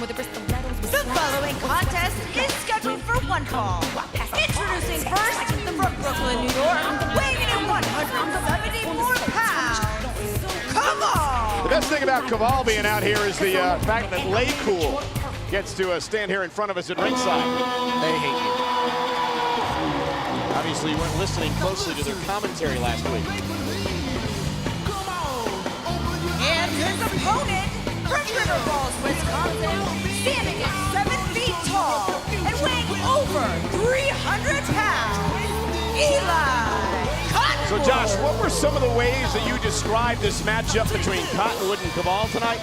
The following contest is scheduled for one fall. Introducing first, from Brooklyn, New York, weighing in at 174 pounds, Kaval! The best thing about Kaval being out here is the fact that Cool gets to stand here in front of us at ringside. They hate you. Obviously, you weren't listening closely to their commentary last week. And his opponent, from River Falls, Wisconsin, standing at 7 feet tall and weighing over 300 pounds, Eli Cottonwood. So Josh, what were some of the ways that you described this matchup between Cottonwood and Kaval tonight?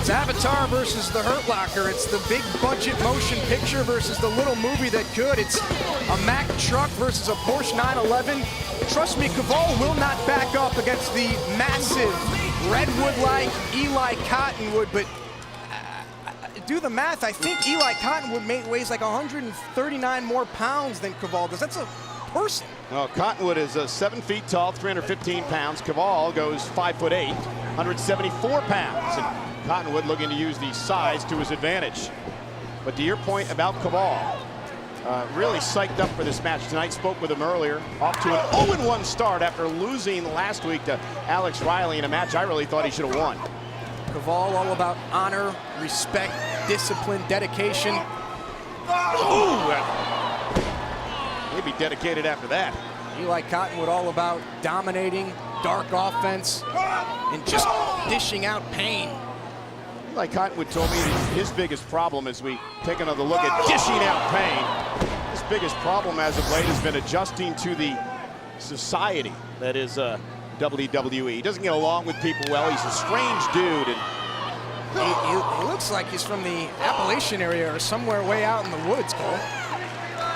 It's Avatar versus the Hurt Locker. It's the big budget motion picture versus the little movie that could. It's a Mack truck versus a Porsche 911. Trust me, Kaval will not back up against the massive redwood-like Eli Cottonwood, but do the math. I think Eli Cottonwood weighs like 139 more pounds than Kaval does. That's a person. Well, Cottonwood is 7 feet tall, 315 pounds. Kaval goes 5'8", 174 pounds. And Cottonwood looking to use the size to his advantage. But to your point about Kaval, really psyched up for this match tonight. Spoke with him earlier. Off to an 0-1 start after losing last week to Alex Riley in a match I really thought he should have won. Kaval all about honor, respect, discipline, dedication. Ooh, he'd be dedicated after that. Eli Cottonwood all about dominating, dark offense, and just dishing out pain. Eli Cottonwood told me his biggest problem as we take another look at dishing out pain. His biggest problem as of late has been adjusting to the society that is WWE. He doesn't get along with people well. He's a strange dude. And he looks like he's from the Appalachian area or somewhere way out in the woods, Cole.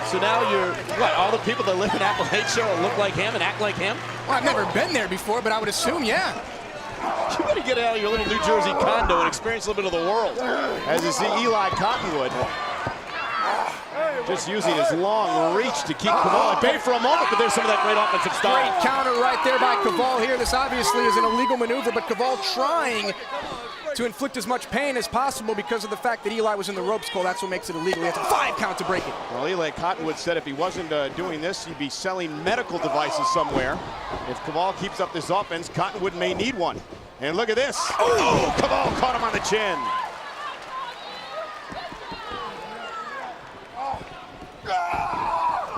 So now you're, what, all the people that live in Appalachia look like him and act like him? Well, I've never been there before, but I would assume, yeah. You better get out of your little New Jersey condo and experience a little bit of the world. As you see Eli Cottonwood just using his long reach to keep Kaval at bay for a moment, but there's some of that great offensive style. Great counter right there by Kaval here. This obviously is an illegal maneuver, but Kaval trying to inflict as much pain as possible because of the fact that Eli was in the ropes, Cole. That's what makes it illegal. He has a 5 count to break it. Well, Eli Cottonwood said if he wasn't doing this, he'd be selling medical devices somewhere. If Kaval keeps up this offense, Cottonwood may need one. And look at this. Oh, Kaval caught him on the chin.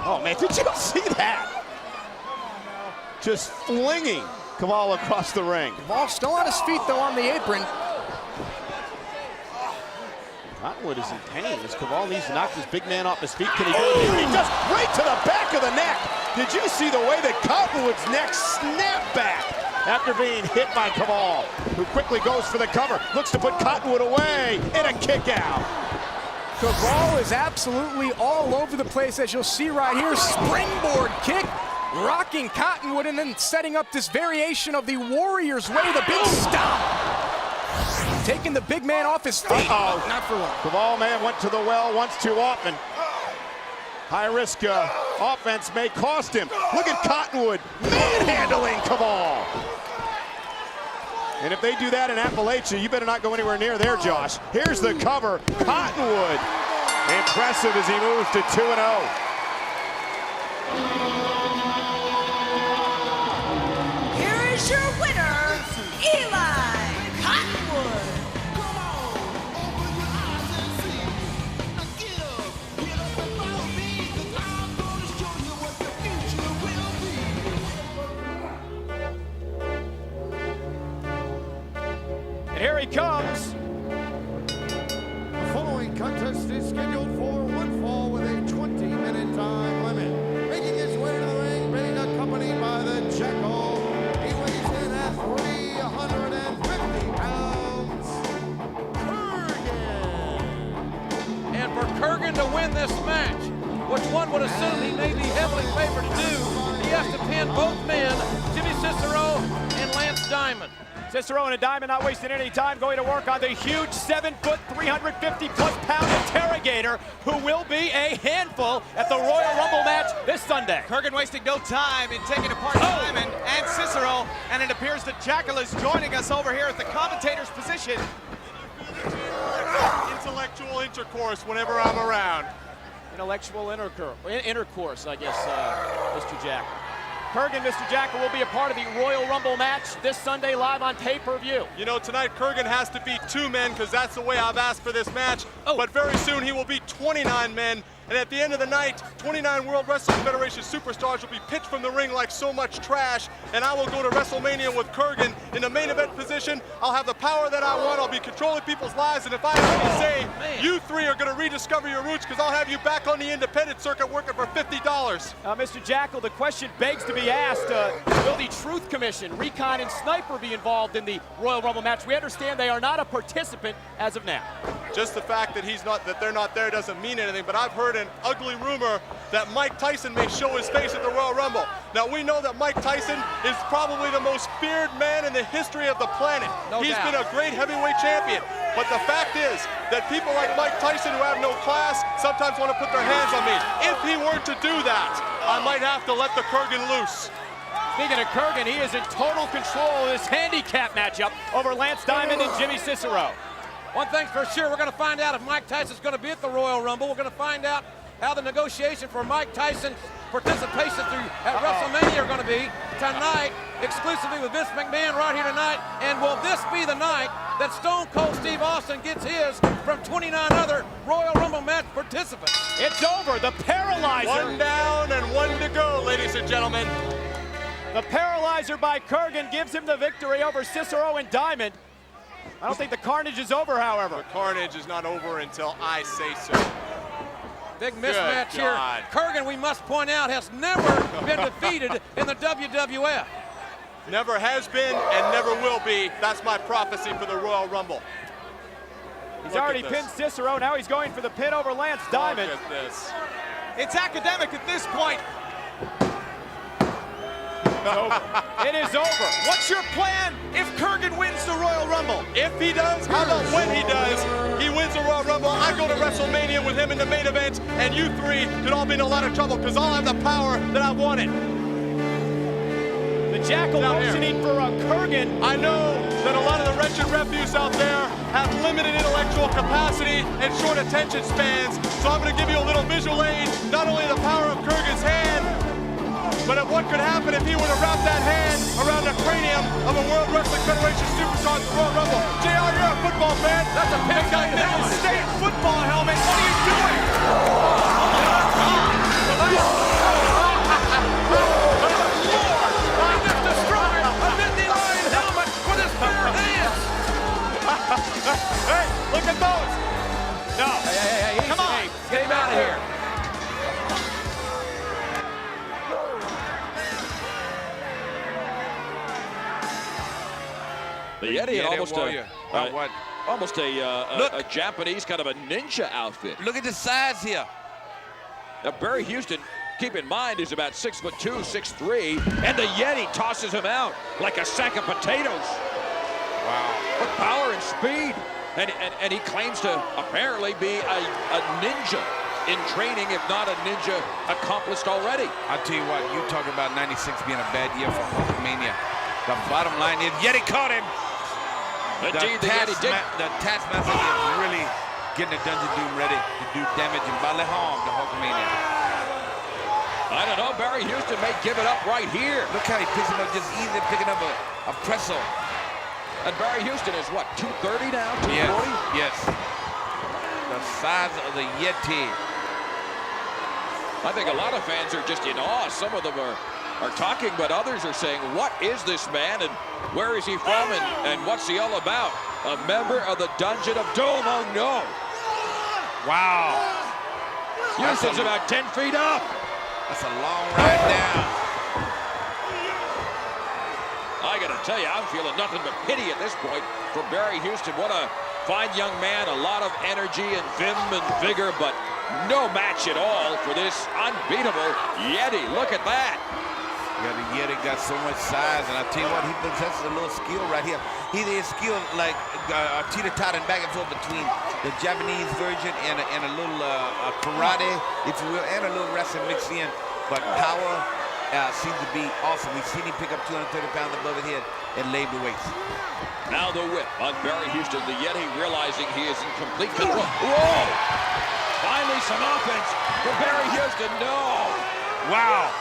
Oh, man, did you see that? Just flinging Kaval across the ring. Kaval still on his feet, though, on the apron. Cottonwood is in pain as Kaval needs to knock this big man off his feet. Can he do it? He does, right to the back of the neck. Did you see the way that Cottonwood's neck snapped back after being hit by Kaval, who quickly goes for the cover, looks to put Cottonwood away, and a kick out. Kaval is absolutely all over the place, as you'll see right here. Springboard kick, rocking Cottonwood, and then setting up this variation of the Warrior's Way, the big stomp. Taking the big man off his feet. Uh-oh. Not for long. Kaval, man, went to the well once too often. High-risk offense may cost him. Look at Cottonwood manhandling Kaval. And if they do that in Appalachia, you better not go anywhere near there, Josh. Here's the cover. Cottonwood, impressive as he moves to 2-0. Here is your winner, Eli Cottonwood. And here he comes. The following contest is scheduled for one fall with a 20-minute time limit. Making his way to the ring, being accompanied by the Jackal. He weighs in at 350 pounds, Kurrgan. And for Kurrgan to win this match, which one would assume he may be heavily favored to do, he has to pin both men, Jimmy Cicero and Lance Diamond. Cicero and a Diamond not wasting any time, going to work on the huge 7-foot, 350-plus pound interrogator, who will be a handful at the Royal Rumble match this Sunday. Kurrgan wasting no time in taking apart Diamond and Cicero, and it appears that Jackal is joining us over here at the commentator's position. Into intellectual intercourse whenever I'm around. Intellectual intercourse, I guess, Mr. Jack. Kurrgan, Mr. Jackal, will be a part of the Royal Rumble match this Sunday live on pay-per-view. You know, tonight Kurrgan has to be 2 men because that's the way I've asked for this match. Oh. But very soon he will be 29 men. And at the end of the night, 29 World Wrestling Federation superstars will be pitched from the ring like so much trash. And I will go to WrestleMania with Kurrgan in the main event position. I'll have the power that I want. I'll be controlling people's lives. And if I have to say, you 3 are going to rediscover your roots because I'll have you back on the independent circuit working for $50. Mr. Jackal, the question begs to be asked, will the Truth Commission, Recon and Sniper be involved in the Royal Rumble match? We understand they are not a participant as of now. Just the fact that they're not there doesn't mean anything, but I've heard an ugly rumor that Mike Tyson may show his face at the Royal Rumble. Now we know that Mike Tyson is probably the most feared man in the history of the planet. He's been a great heavyweight champion, but the fact is that people like Mike Tyson who have no class sometimes want to put their hands on me. If he were to do that, I might have to let the Kurrgan loose. Speaking of Kurrgan, he is in total control of this handicap matchup over Lance Diamond and Jimmy Cicero. One thing's for sure, we're going to find out if Mike Tyson's going to be at the Royal Rumble. We're going to find out how the negotiation for Mike Tyson's participation at WrestleMania are going to be tonight, exclusively with Vince McMahon right here tonight. And will this be the night that Stone Cold Steve Austin gets his from 29 other Royal Rumble match participants? It's over. The Paralyzer. 1 down and 1 to go, ladies and gentlemen. The Paralyzer by Kurrgan gives him the victory over Cicero and Diamond. I don't think the carnage is over, however. The carnage is not over until I say so. Big mismatch here. Kurrgan, we must point out, has never been defeated in the WWF. Never has been and never will be. That's my prophecy for the Royal Rumble. He's already pinned Cicero. Now he's going for the pin over Lance Diamond. Look at this. It's academic at this point. It is over. What's your plan if Kurrgan wins the Royal Rumble? If he does, how about when he does? He wins the Royal Rumble. I go to WrestleMania with him in the main event, and you 3 could all be in a lot of trouble because I'll have the power that I wanted. The Jackal motioning for Kurrgan. I know that a lot of the wretched refuse out there have limited intellectual capacity and short attention spans, so I'm going to give you a little visual aid, not only the power of Kurrgan's hand, but of what could happen if he were to wrap that hand around the cranium of a World Wrestling Federation superstar at the Royal Rumble. JR, you're a football fan. That's a big guy Middle State football helmet. What are you doing? He just destroyed a 50-line helmet with his bare hands. Hey, look at those. No. Hey, come on. Get him out of here. The Yeti had almost a Japanese kind of a ninja outfit. Look at the size here. Now Barry Houston, keep in mind, is about 6'2", 6'3", and the Yeti tosses him out like a sack of potatoes. Wow. What power and speed. And he claims to apparently be a ninja in training, if not a ninja accomplished already. I'll tell you what, you talk about 96 being a bad year for Hulkamania. The bottom line is Yeti caught him. Indeed, the Yeti did. The Taskmaster is really getting the Dungeon Doom ready to do damage and bodily harm to Hulkamania. I don't know, Barry Houston may give it up right here. Look how he picks him up just easily, picking up a pretzel. And Barry Houston is what, 230 now, 240? Yes. The size of the Yeti. I think a lot of fans are just in awe. Some of them are talking, but others are saying, what is this man and where is he from and what's he all about? A member of the Dungeon of Doom, oh no. Wow. Houston's about 10 feet up. That's a long ride down. I gotta tell you, I'm feeling nothing but pity at this point for Barry Houston. What a fine young man, a lot of energy and vim and vigor, but no match at all for this unbeatable Yeti. Look at that. Yeah, the Yeti got so much size, and I tell you what, he possesses a little skill right here. He is skilled like teeter-tottering back and forth between the Japanese version and a little karate, if you will, and a little wrestling mixed in. But power seems to be awesome. We've seen him pick up 230 pounds above his head, and laid the waste. Now the whip on Barry Houston. The Yeti realizing he is in complete control. Whoa! Finally some offense for Barry Houston. No! Wow!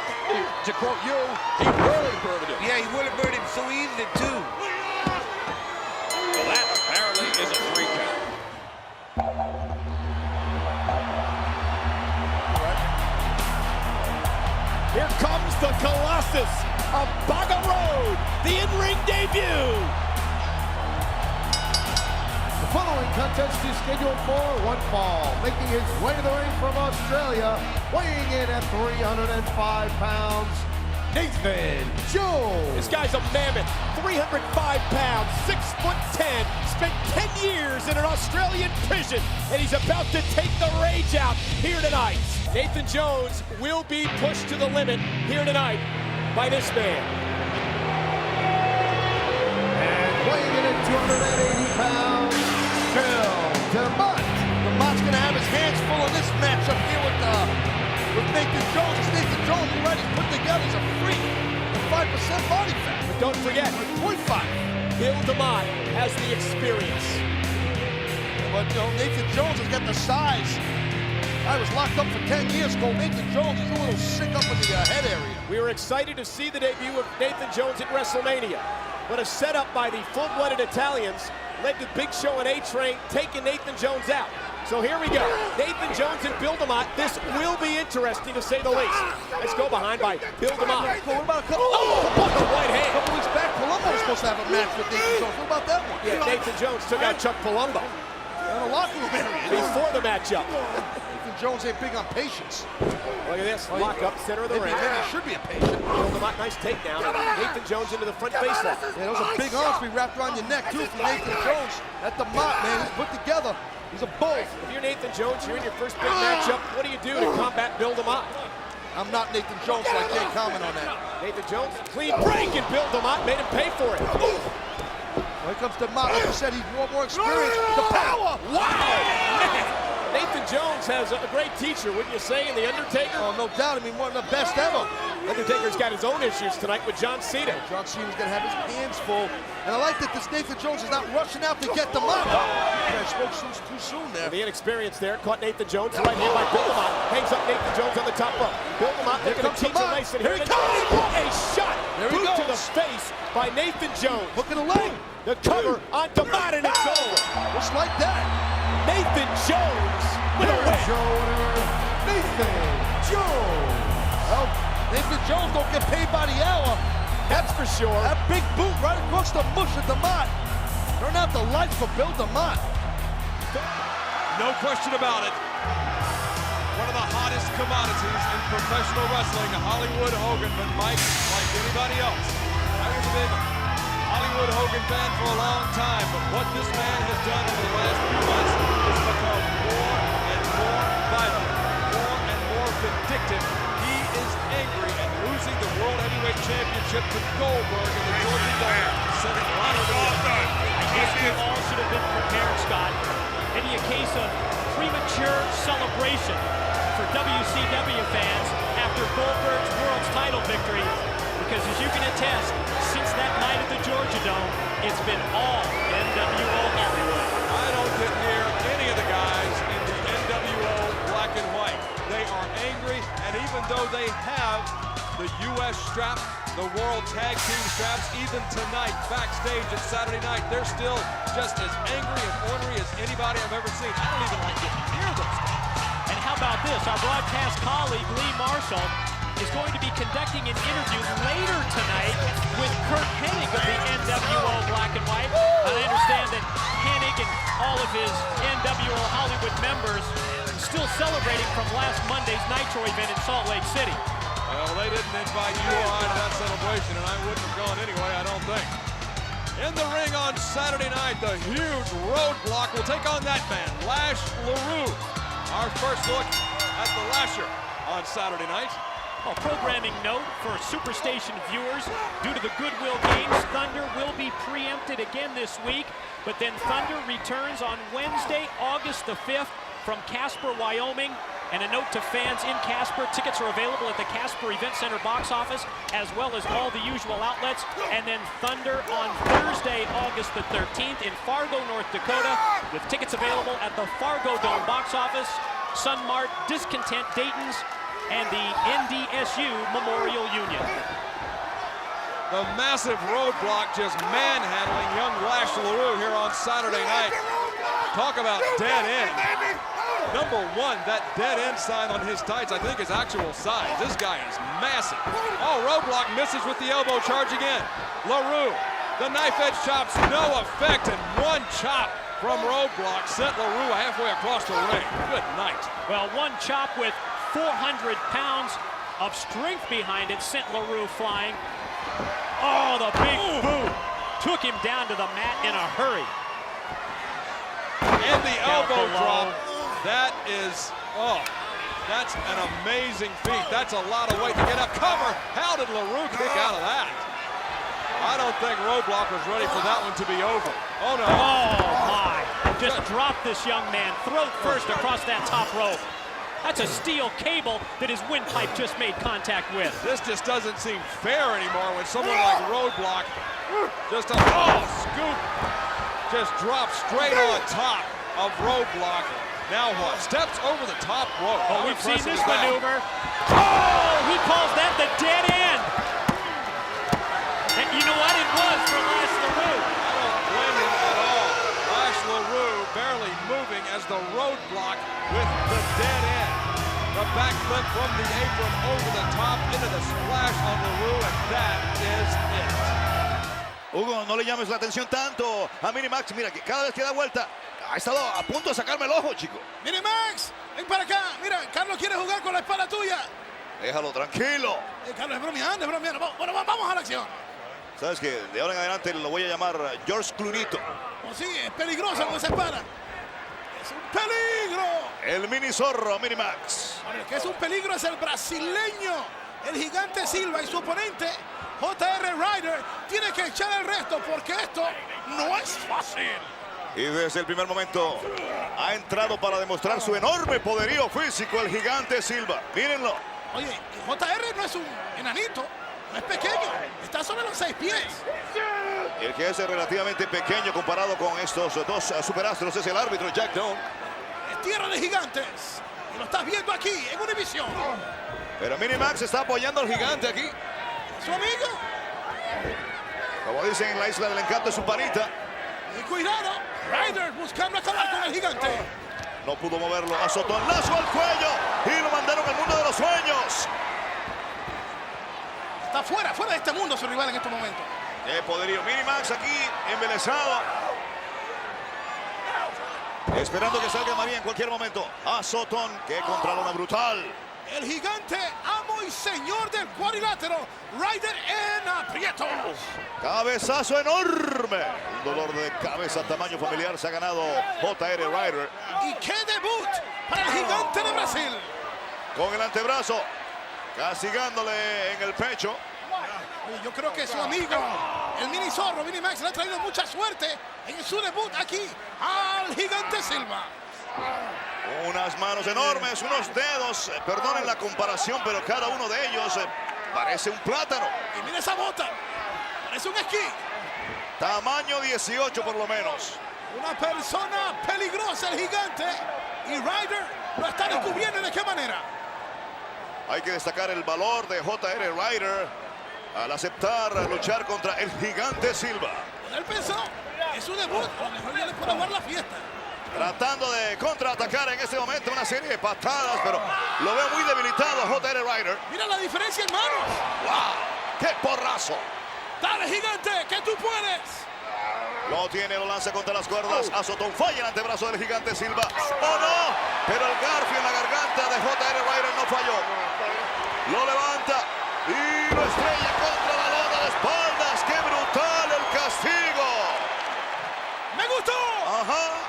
To quote you, he really birded him. Yeah, he would have birded him so easily, too. Well, that apparently is a 3 count. Here comes the Colossus of Baga Road, the in-ring debut. The following contest is scheduled for one fall. Making his way to the ring from Australia, weighing in at 305 pounds, Nathan Jones. This guy's a mammoth, 305 pounds, 6'10", spent 10 years in an Australian prison, and he's about to take the rage out here tonight. Nathan Jones will be pushed to the limit here tonight by this man. And weighing in at 280 pounds, Phil DeMott. DeMott's gonna have his hands full in this matchup here with Nathan Jones. It's Nathan Jones already put together. He's a freak. 5% body fat. But don't forget, 0.5. Bill DeMott has the experience. But you know, Nathan Jones has got the size. I was locked up for 10 years ago. Nathan Jones is a little sick up in the head area. We were excited to see the debut of Nathan Jones at WrestleMania, but a setup by the full-blooded Italians led to Big Show and A-Train taking Nathan Jones out. So here we go, Nathan Jones and Bill DeMott. This will be interesting to say the least. Let's go behind by Bill DeMott. What about a couple? What the right hand? A couple weeks back, Palumbo was supposed to have a match with Nathan Jones. What about that one? Yeah, Nathan Jones took out Chuck Palumbo In a locker room area. before the matchup. Nathan Jones ain't big on patience. Look at this, lock up, center of the ring. Maybe he should be a patient. Bill DeMott, nice takedown. Nathan Jones into the front face lock. Yeah, those are big arms be wrapped around your neck, too, from Nathan Jones. At the DeMott, man, he's put together. He's a bull. If you're Nathan Jones, you're in your first big matchup. What do you do to combat Bill DeMott? I'm not Nathan Jones, so I can't comment on that. Nathan Jones, clean break, and Bill DeMott made him pay for it. When it comes to DeMott, like I said, he's more experienced. The power! Wow! Nathan Jones has a great teacher, wouldn't you say, in The Undertaker? Oh, no doubt. I mean, one of the best ever. Undertaker's got his own issues tonight with John Cena. John Cena's going to have his hands full. And I like that this Nathan Jones is not rushing out to get DeMott. I spoke too soon there. The inexperience there caught Nathan Jones. Right hand by Bill DeMott. Hangs up Nathan Jones on the top rope. Bill DeMott looking to teach a lesson here. Here he comes! A shot! There he Boot to goes. the face by Nathan Jones. Look at the leg. The cover on DeMott, and it's over. Just like that. Nathan Jones with a win. Nathan Jones. Well, Nathan Jones don't get paid by the hour. That's for sure. That big boot right across the mush of DeMott. Turn out the lights for Bill DeMott. No question about it. One of the hottest commodities in professional wrestling, Hollywood Hogan. But Mike, like anybody else, I was a big Hollywood Hogan fan for a long time. But what this man has done over the last few months has become more and more violent, more and more vindictive. He is angry at losing the World Heavyweight Championship to Goldberg in the Georgia Dome. I guess we all should have been prepared, Scott. Maybe a case of premature celebration for WCW fans after Goldberg's world title victory. Because as you can attest, since that night at the Georgia Dome, it's been all NWO Hollywood. I don't get near any of the guys in the NWO black and white. They are angry, and even though they have the U.S. strap, the World Tag Team straps, even tonight, backstage at Saturday night, they're still just as angry and ornery as anybody I've ever seen. I don't even like getting near those guys. And how about this? Our broadcast colleague, Lee Marshall, is going to be conducting an interview later tonight with Kurt Hennig of the NWO Black and White. And I understand that Hennig and all of his NWO Hollywood members still celebrating from last Monday's Nitro event in Salt Lake City. Well, they didn't invite you on to that celebration, and I wouldn't have gone anyway, I don't think. In the ring on Saturday night, the huge Roadblock will take on that man, Lash LaRue. Our first look at the Lasher on Saturday night. A programming note for Superstation viewers. Due to the Goodwill Games, Thunder will be preempted again this week, but then Thunder returns on Wednesday, August the 5th from Casper, Wyoming. And a note to fans in Casper, tickets are available at the Casper Event Center box office, as well as all the usual outlets. And then Thunder on Thursday, August the 13th in Fargo, North Dakota, with tickets available at the Fargo Dome box office, Sunmart, Discontent Dayton's, and the NDSU Memorial Union. The massive Roadblock just manhandling young Lash LaRue here on Saturday night. Talk about dead end. Number one, that dead end sign on his tights, I think, is actual size. This guy is massive. Oh, Roadblock misses with the elbow charge again. LaRue, the knife edge chops, no effect, and one chop from Roadblock sent LaRue halfway across the ring. Good night. Well, one chop with 400 pounds of strength behind it sent LaRue flying. Oh, the big boot took him down to the mat in a hurry. And the elbow drop. That is, oh, that's an amazing feat. That's a lot of weight to get up. Cover. How did LaRue kick out of that? I don't think Roadblock was ready for that one to be over. Oh, no. Oh, my. Just dropped this young man throat first across that top rope. That's a steel cable that his windpipe just made contact with. This just doesn't seem fair anymore when someone like Roadblock just a scoop just drops straight on top of Roadblock. Now what? Steps over the top rope. Oh, we've seen this maneuver. Oh, he calls that the dead end. And you know what? It was for Lash LaRue. I don't blame him at all. Lash LaRue barely moving as the Roadblock with the dead end. The backflip from the apron over the top into the splash on LaRue, and that is it. Hugo, no le llames la atención tanto a Minimax. Mira, que cada vez que da vuelta, ha estado a punto de sacarme el ojo, chico. Minimax, ven para acá. Mira, Carlos quiere jugar con la espada tuya. Déjalo tranquilo. Carlos, es bromeando, es bromeando. Bueno, vamos a la acción. Sabes que de ahora en adelante lo voy a llamar George Cloonito. Oh, sí, es peligroso con esa espada. Es un peligro. El mini zorro, Minimax. El que es un peligro es el brasileño, el gigante Silva, y su oponente, J.R. Ryder, tiene que echar el resto porque esto no es fácil. Y desde el primer momento ha entrado para demostrar su enorme poderío físico el gigante Silva. Mírenlo. Oye, J.R. no es un enanito, no es pequeño, está sobre los 6 pies. Y el que es relativamente pequeño comparado con estos dos superastros es el árbitro Jack Doan. Es tierra de gigantes. Y lo estás viendo aquí en Univision. Pero Minimax está apoyando al gigante aquí. Su amigo. Como dicen en la Isla del Encanto, es su panita. Y cuidado, Ryder buscando acabar con el gigante. No pudo moverlo, azotó el lazo al cuello y lo mandaron al mundo de los sueños. Está fuera de este mundo su rival en este momento. Qué poderío. Minimax aquí, embelesado. Esperando que salga María en cualquier momento. Azotón, qué contralona brutal. El gigante, amo y señor del cuadrilátero, Ryder en aprietos. Cabezazo enorme. Un dolor de cabeza tamaño familiar se ha ganado J.R. Ryder. Y qué debut para el gigante de Brasil. Con el antebrazo, castigándole en el pecho. Oye, yo creo que su amigo, el mini zorro, Minimax, le ha traído mucha suerte en su debut aquí al gigante Silva. Unas manos enormes, unos dedos, perdonen la comparación, pero cada uno de ellos parece un plátano. Y mira esa bota, parece un esquí. Tamaño 18 por lo menos. Una persona peligrosa el gigante, y Ryder lo está descubriendo. ¿De qué manera? Hay que destacar el valor de J.R. Ryder al aceptar luchar contra el gigante Silva. Él pensó, es su debut, a lo mejor ya le puede dar la fiesta. Tratando de contraatacar en este momento una serie de patadas, pero lo veo muy debilitado a J.R. Ryder. Mira la diferencia en manos. ¡Wow! ¡Qué porrazo! Dale, gigante, que tú puedes. Lo tiene, lo lanza contra las cuerdas. Azotón falla el antebrazo del gigante Silva. ¡Oh, no! Pero el garfio en la garganta de J.R. Ryder no falló. Lo levanta y lo estrella contra la lona de espaldas. ¡Qué brutal el castigo! ¡Me gustó! Ajá.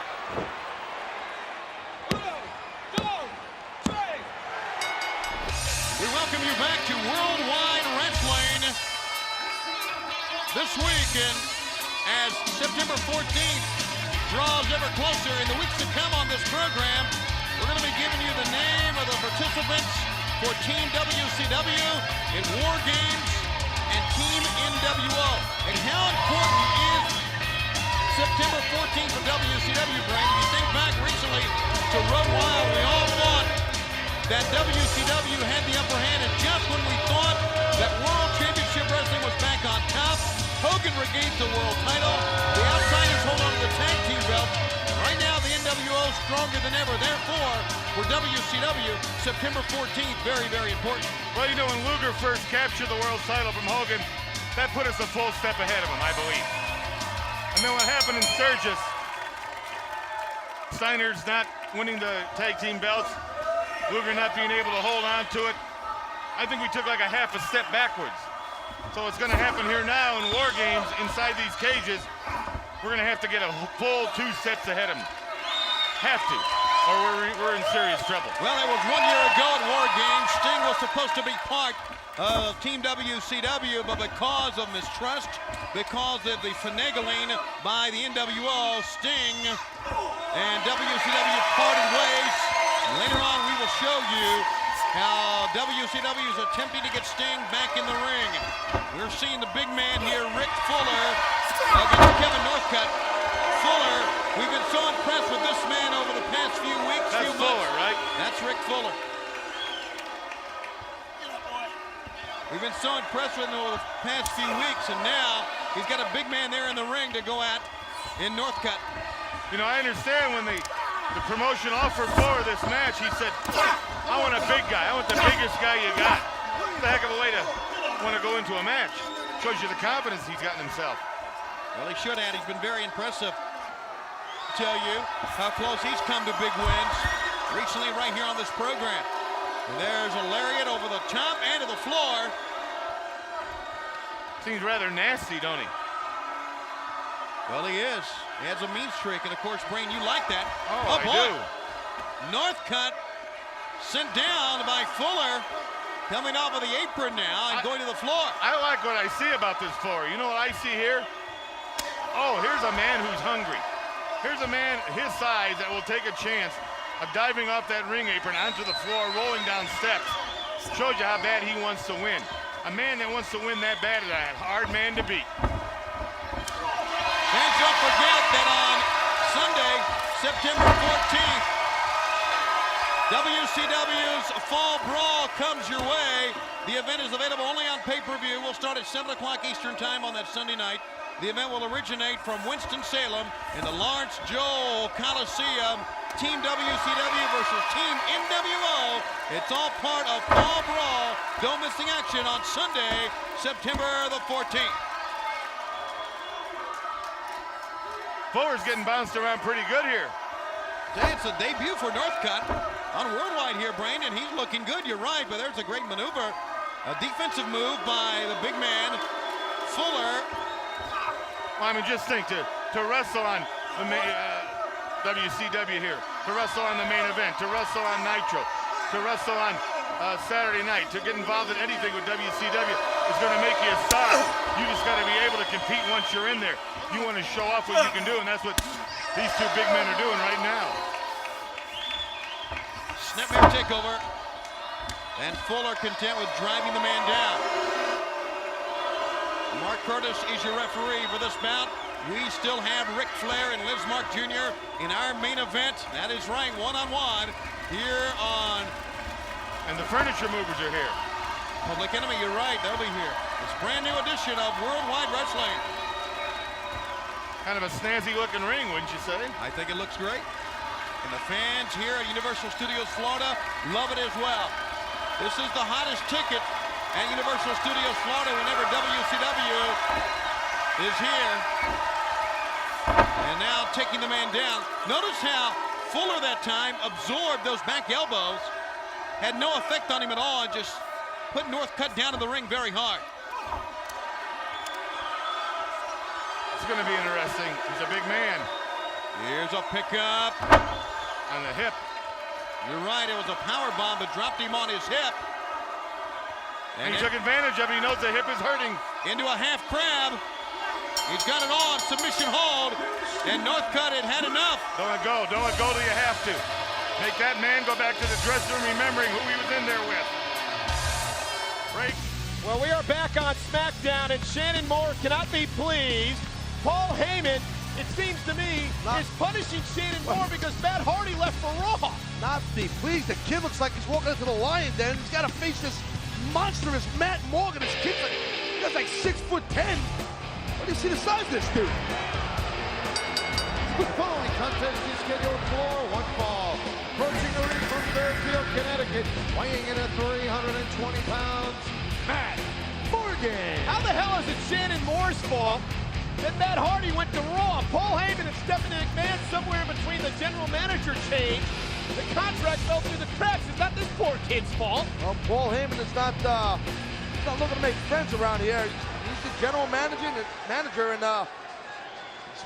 We welcome you back to Worldwide Wrestling this week, and as September 14th draws ever closer in the weeks to come on this program, we're going to be giving you the name of the participants for Team WCW in War Games and Team NWO. And how important is September 14th for WCW, Brain? If you think back recently to Road Wild, we all thought that WCW had the upper hand, and just when we thought that World Championship Wrestling was back on top, Hogan regains the world title. The Outsiders hold on to the tag team belt. Right now, the NWO is stronger than ever. Therefore, for WCW, September 14th, very, very important. Well, you know, when Luger first captured the world title from Hogan, that put us a full step ahead of him, I believe. And then what happened in Sturgis, Steiner's not winning the tag team belts, Luger not being able to hold on to it, I think we took like a half a step backwards. So it's going to happen here now in War Games inside these cages. We're going to have to get a full 2 steps ahead of them. Have to, or we're in serious trouble. Well, it was 1 year ago at War Games. Sting was supposed to be part of Team WCW, but because of mistrust, because of the finagling by the NWO, Sting and WCW parted ways. Later on, we will show you how WCW is attempting to get Sting back in the ring. We're seeing the big man here, Rick Fuller, against Kevin Northcut. Fuller, we've been so impressed with this man over the past few weeks, That's Fuller, right? That's Rick Fuller. We've been so impressed with him over the past few weeks, and now he's got a big man there in the ring to go at in Northcut. You know, I understand when the promotion offered Fuller this match, he said, I want a big guy. I want the biggest guy you got. It's a heck of a way to want to go into a match. Shows you the confidence he's got in himself. Well, he should have. He's been very impressive. To tell you how close he's come to big wins recently right here on this program. And there's a lariat over the top and to the floor. Seems rather nasty, don't he? Well, he is. He has a mean streak, and of course, Brain, you like that. Oh, I do. Northcut sent down by Fuller, coming off of the apron now and going to the floor. I like what I see about this Fuller. You know what I see here? Oh, here's a man who's hungry. Here's a man his size that will take a chance of diving off that ring apron onto the floor, rolling down steps. Shows you how bad he wants to win. A man that wants to win that bad is a hard man to beat. And don't forget that on Sunday, September 14th, WCW's Fall Brawl comes your way. The event is available only on pay-per-view. We'll start at 7 o'clock Eastern time on that Sunday night. The event will originate from Winston-Salem in the Lawrence Joel Coliseum. Team WCW versus Team NWO. It's all part of Fall Brawl. Don't miss the action on Sunday, September the 14th. Fuller's getting bounced around pretty good here. It's a debut for Northcut on Worldwide here, Brandon. He's looking good, you're right, but there's a great maneuver. A defensive move by the big man, Fuller. Well, I mean, just think to wrestle on the WCW here, to wrestle on the main event, to wrestle on Nitro, to wrestle on Saturday night, to get involved in anything with WCW is going to make you a star. You just got to be able to compete once you're in there. You want to show off what you can do, and that's what these two big men are doing right now. Snapmare takeover. And Fuller content with driving the man down. Mark Curtis is your referee for this bout. We still have Ric Flair and Liz Mark Jr. in our main event. That is right, one-on-one here on... And the furniture movers are here. Public Enemy, you're right, they'll be here. It's a brand new edition of Worldwide Wrestling. Kind of a snazzy looking ring, wouldn't you say? I think it looks great. And the fans here at Universal Studios Florida love it as well. This is the hottest ticket at Universal Studios Florida whenever WCW is here. And now taking the man down. Notice how Fuller that time absorbed those back elbows. Had no effect on him at all and just put Northcut down in the ring very hard. It's going to be interesting. He's a big man. Here's a pickup. On the hip. You're right, it was a power bomb that dropped him on his hip. And he took advantage of it. He knows the hip is hurting. Into a half crab. He's got it on, submission hold. And Northcut had had enough. Don't let go till you have to. Make that man go back to the dressing room remembering who he was in there with. Break. Well, we are back on SmackDown, and Shannon Moore cannot be pleased. Paul Heyman, it seems to me, is punishing Shannon Moore because Matt Hardy left for Raw. Not be pleased. The kid looks like he's walking into the lion den. He's got to face this monstrous Matt Morgan. His kid's like, he's like 6'10". What do you see the size of this dude? The following contest is scheduled for one fall. Approaching the ring from Fairfield, Connecticut, weighing in at 320 pounds, Matt Morgan. How the hell is it Shannon Moore's fault that Matt Hardy went to Raw? Paul Heyman and Stephanie McMahon somewhere in between the general manager change. The contract fell through the cracks. It's not this poor kid's fault. Well, Paul Heyman is not looking to make friends around here. He's the general manager, and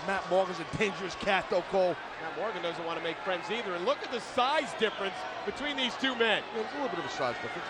Matt Morgan's a dangerous cat, though, Cole. Matt Morgan doesn't want to make friends either. And look at the size difference between these two men. Yeah, there's a little bit of a size difference.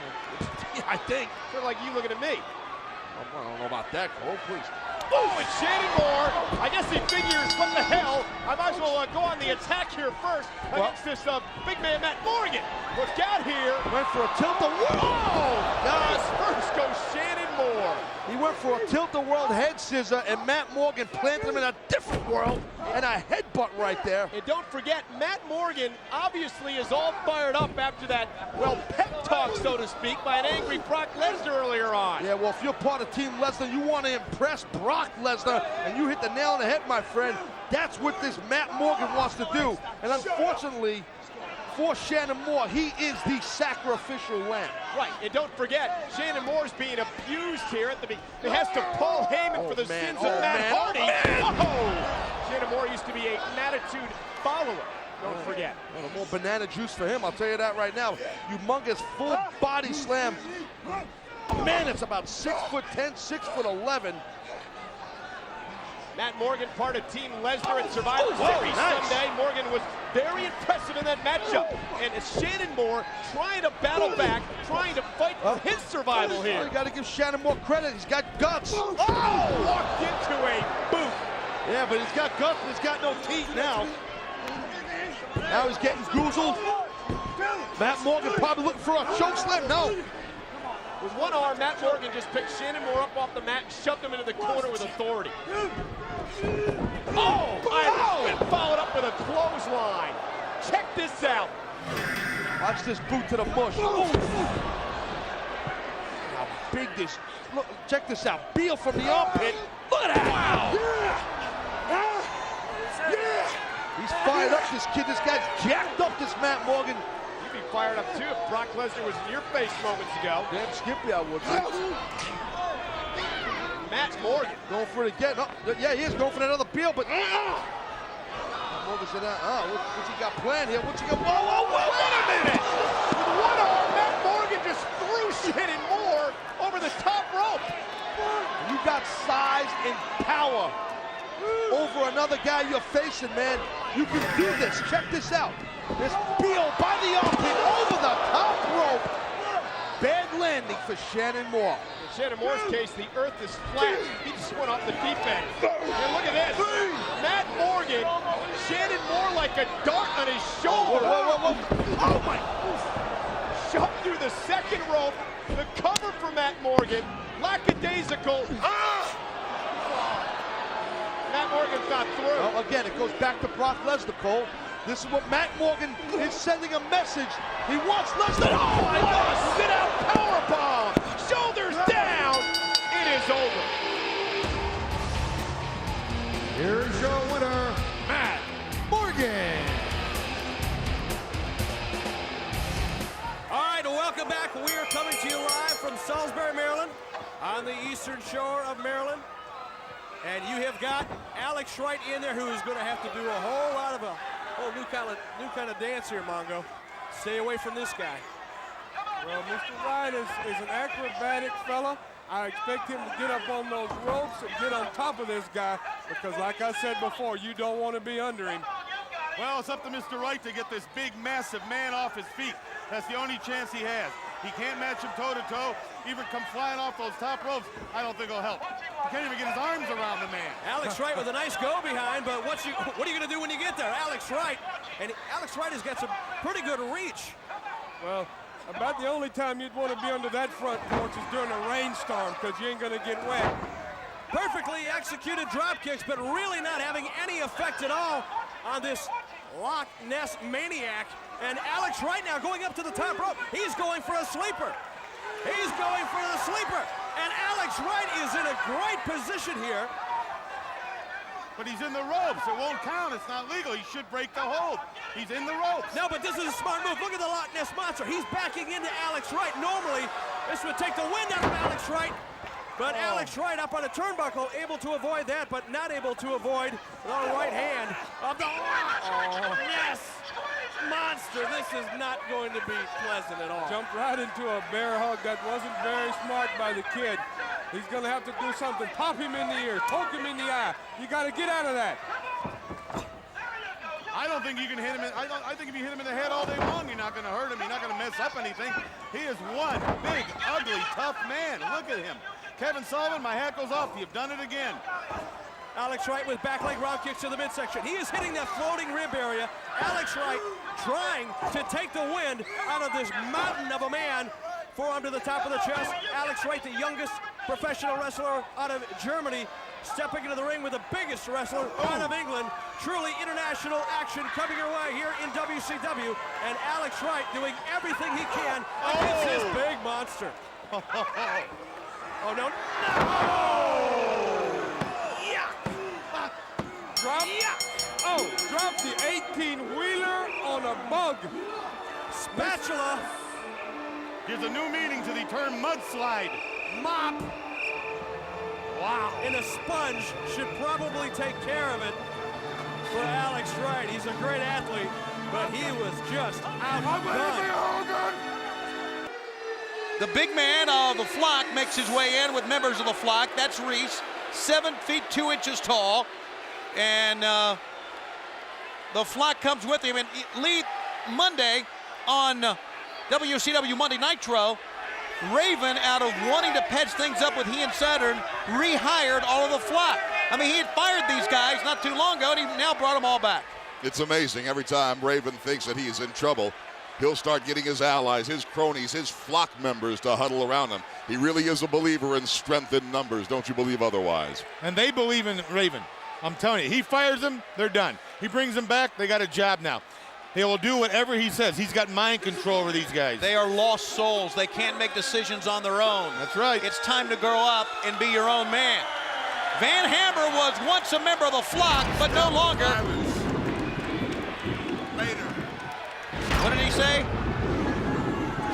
Yeah, I think. Sort of like you looking at me. I don't know about that, Cole, please. Oh, and Shannon Moore, I guess he figures, what the hell, I might as well go on the attack here first against this big man, Matt Morgan. Look out here. Went for a tilt-a-whirl. Guys, first goes Shannon Moore. He went for a tilt-a-world head scissor, and Matt Morgan planted him in a different world, and a headbutt right there. And don't forget, Matt Morgan obviously is all fired up after that, well, pep talk, so to speak, by an angry Brock Lesnar earlier on. Yeah, well, if you're part of Team Lesnar, you want to impress Brock Lesnar, and you hit the nail on the head, my friend. That's what this Matt Morgan wants to do. And unfortunately, for Shannon Moore, he is the sacrificial lamb. Right, and don't forget, Shannon Moore's being abused here at the beginning. He has to Paul Heyman for the sins of Matt Hardy. Whoa! Shannon Moore used to be an attitude follower. Don't forget. Well, more banana juice for him, I'll tell you that right now. Humongous full body slam. Man, it's about 6'10", 6'11". Matt Morgan, part of Team Lesnar at Survivor Series Sunday. Morgan was very impressive in that matchup. And it's Shannon Moore trying to battle back, trying to fight for his survival here. You got to give Shannon Moore credit. He's got guts. Oh! Walked into a boot. Yeah, but he's got guts, but he's got no teeth now. Now he's getting goozled. Matt Morgan probably looking for a choke slam. No. With one arm, Matt Morgan just picked Shannon Moore up off the mat and shoved him into the corner with authority. Oh! Irish whip followed up with a clothesline. Check this out. Watch this boot to the mush. How big this, look, check this out. Beal from the armpit. Look at that. Wow. Yeah. He's fired up, this kid. This guy's jacked up, this Matt Morgan. You'd be fired up too if Brock Lesnar was in your face moments ago. Damn Skippy, I would. Matt Morgan. Going for it again. Oh, yeah, he is going for another Beal, but Morgan said, what's he got planned here? What's he got? Whoa, wait a minute! With one arm, Matt Morgan just threw Shannon Moore over the top rope. You got size and power over another guy you're facing, man. You can do this. Check this out. This Beal by the armpit over the top rope. Bad landing for Shannon Moore. In Shannon Moore's case, the earth is flat. He just went off the deep end. And look at this. Matt Morgan, Shannon Moore like a dart on his shoulder. Whoa. Oh my. Shoved through the second rope. The cover for Matt Morgan. Lackadaisical. Matt Morgan's not through. Well, again, it goes back to Brock Lesnar, Cole. This is what Matt Morgan is sending a message. He wants Lesnar. Oh my God! Sit-out powerbomb. Shoulders down. It is over. Here's your winner, Matt Morgan. All right, welcome back. We are coming to you live from Salisbury, Maryland, on the eastern shore of Maryland. And you have got Alex Wright in there, who is going to have to do a whole lot of new kind of dance here, Mongo. Stay away from this guy. Well, Mr. Wright is an acrobatic fella. I expect him to get up on those ropes and get on top of this guy because, like I said before, you don't want to be under him. Well, it's up to Mr. Wright to get this big, massive man off his feet. That's the only chance he has. He can't match him toe-to-toe, even come flying off those top ropes. I don't think it'll help. He can't even get his arms around the man. Alex Wright with a nice go behind, but what are you going to do when you get there? Alex Wright has got some pretty good reach. Well, about the only time you'd want to be under that front porch is during a rainstorm, because you ain't going to get wet. Perfectly executed drop kicks, but really not having any effect at all on this Loch Ness maniac. And Alex Wright now going up to the top rope. He's going for a sleeper. He's going for the sleeper. And Alex Wright is in a great position here. But he's in the ropes. It won't count. It's not legal. He should break the hold. He's in the ropes. No, but this is a smart move. Look at the Loch Ness monster. He's backing into Alex Wright. Normally, this would take the wind out of Alex Wright. But Alex Wright up on a turnbuckle, able to avoid that, but not able to avoid the right hand of the Loch Ness monster. This is not going to be pleasant at all. Jumped right into a bear hug. That wasn't very smart by the kid. He's going to have to do something. Pop him in the ear. Poke him in the eye. You got to get out of that. I don't think you can hit him. I think if you hit him in the head all day long, you're not going to hurt him. You're not going to mess up anything. He is one big, ugly, tough man. Look at him. Kevin Sullivan, my hat goes off. You've done it again. Alex Wright with back leg round kicks to the midsection. He is hitting that floating rib area. Alex Wright trying to take the wind out of this mountain of a man. Forearm to the top of the chest. Alex Wright, the youngest professional wrestler out of Germany, stepping into the ring with the biggest wrestler out of England. Truly international action coming your way here in WCW. And Alex Wright doing everything he can against this big monster. Oh, no. Drop the 18-wheeler on a bug. Spatula. Gives a new meaning to the term mudslide. Mop. Wow. And a sponge should probably take care of it for Alex Wright. He's a great athlete, but he was just outdone. The big man of the flock makes his way in with members of the flock. That's Reese, 7 feet 2 inches tall. And the flock comes with him. And lead Monday on WCW Monday Nitro, Raven, out of wanting to patch things up with he and Saturn, rehired all of the flock. I mean, he had fired these guys not too long ago, and he now brought them all back. It's amazing. Every time Raven thinks that he is in trouble, he'll start getting his allies, his cronies, his flock members to huddle around him. He really is a believer in strength in numbers. Don't you believe otherwise? And they believe in Raven. I'm telling you, he fires them, they're done. He brings them back, they got a job now. He will do whatever he says. He's got mind control over these guys. They are lost souls. They can't make decisions on their own. That's right. It's time to grow up and be your own man. Van Hammer was once a member of the flock, but no longer. Later. What did he say?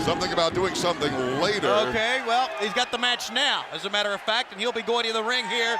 Something about doing something later. Okay, well, he's got the match now, as a matter of fact, and he'll be going to the ring here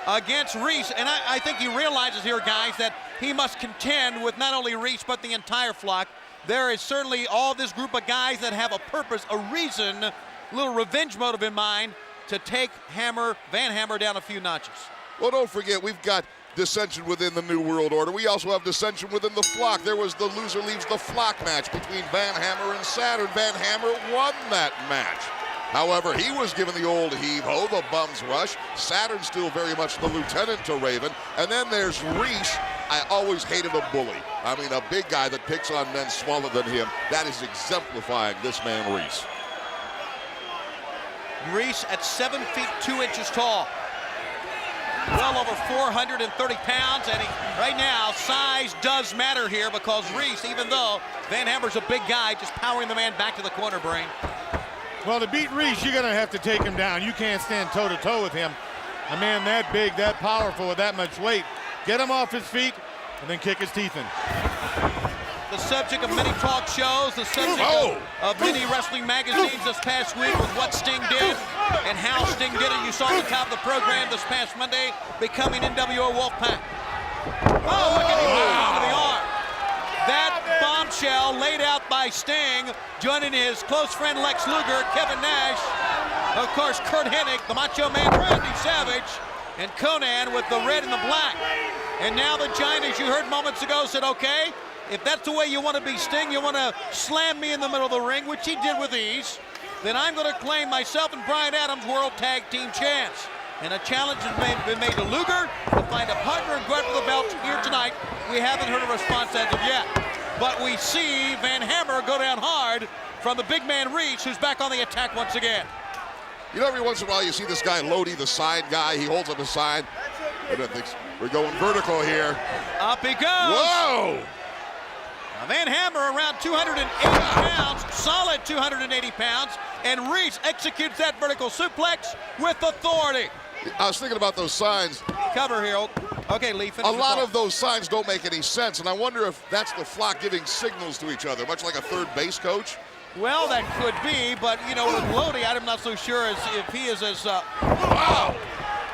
against Reese. And I think he realizes here, guys, that he must contend with not only Reese, but the entire flock. There is certainly all this group of guys that have a purpose, a reason, a little revenge motive in mind to take Van Hammer down a few notches. Well, don't forget, we've got dissension within the New World Order. We also have dissension within the flock. There was the loser leaves the flock match between Van Hammer and Saturn. Van Hammer won that match. However, he was given the old heave-ho, the bum's rush. Saturn still very much the lieutenant to Raven. And then there's Reese. I always hated a bully. I mean, a big guy that picks on men smaller than him. That is exemplifying this man, Reese. Reese at 7 feet 2 inches tall. Well over 430 pounds, and right now, size does matter here because Reese, even though Van Hammer's a big guy, just powering the man back to the corner, Brain. Well, to beat Reese, you're going to have to take him down. You can't stand toe-to-toe with him. A man that big, that powerful, with that much weight. Get him off his feet, and then kick his teeth in. The subject of many talk shows, the subject of many wrestling magazines this past week was what Sting did and how Sting did it. You saw at the top of the program this past Monday, becoming NWO Wolfpack. Oh, look at him over the arm. That bombshell laid out by Sting, joining his close friend Lex Luger, Kevin Nash, of course Kurt Hennig, the Macho Man Randy Savage, and Conan with the red and the black. And now the Giant, as you heard moments ago, said, okay, if that's the way you want to be Sting, you want to slam me in the middle of the ring, which he did with ease, then I'm going to claim myself and Bryan Adams World Tag Team champs. And a challenge has been made to Luger to find a partner and go after the belt here tonight. We haven't heard a response as of yet. But we see Van Hammer go down hard from the big man Reese, who's back on the attack once again. You know, every once in a while you see this guy Lodi, the side guy. He holds up his side. But I think we're going vertical here. Up he goes. Whoa! Now Van Hammer around 280 pounds, solid 280 pounds, and Reese executes that vertical suplex with authority. I was thinking about those signs. Cover here. Okay, Lee, finish a lot the of those signs don't make any sense, and I wonder if that's the flock giving signals to each other, much like a third base coach. Well, that could be, but, you know, with Lodi, I'm not so sure if he is as... Wow!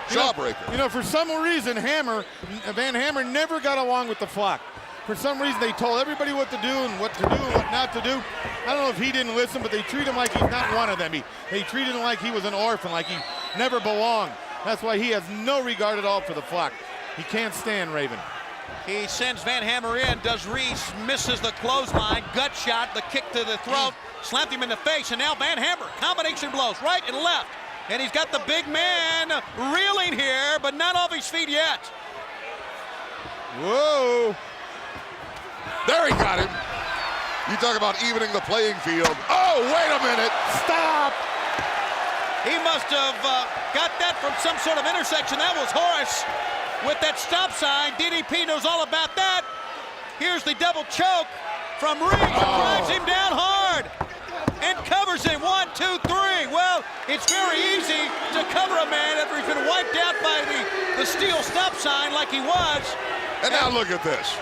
Jawbreaker. You know, for some reason, Van Hammer never got along with the flock. For some reason, they told everybody what to do and what not to do. I don't know if he didn't listen, but they treat him like he's not one of them. They treated him like he was an orphan, like he never belonged. That's why he has no regard at all for the flock. He can't stand Raven. He sends Van Hammer in. Does Reese, misses the clothesline, gut shot, the kick to the throat, slapped him in the face, and now Van Hammer, combination blows, right and left. And he's got the big man reeling here, but not off his feet yet. Whoa. There he got him. You talk about evening the playing field. Oh, wait a minute. Stop. He must have got that from some sort of intersection. That was Horace with that stop sign. DDP knows all about that. Here's the double choke from Reese. Drives him down hard and covers him. 1, 2, 3. Well, it's very easy to cover a man after he's been wiped out by the steel stop sign like he was. And now look at this.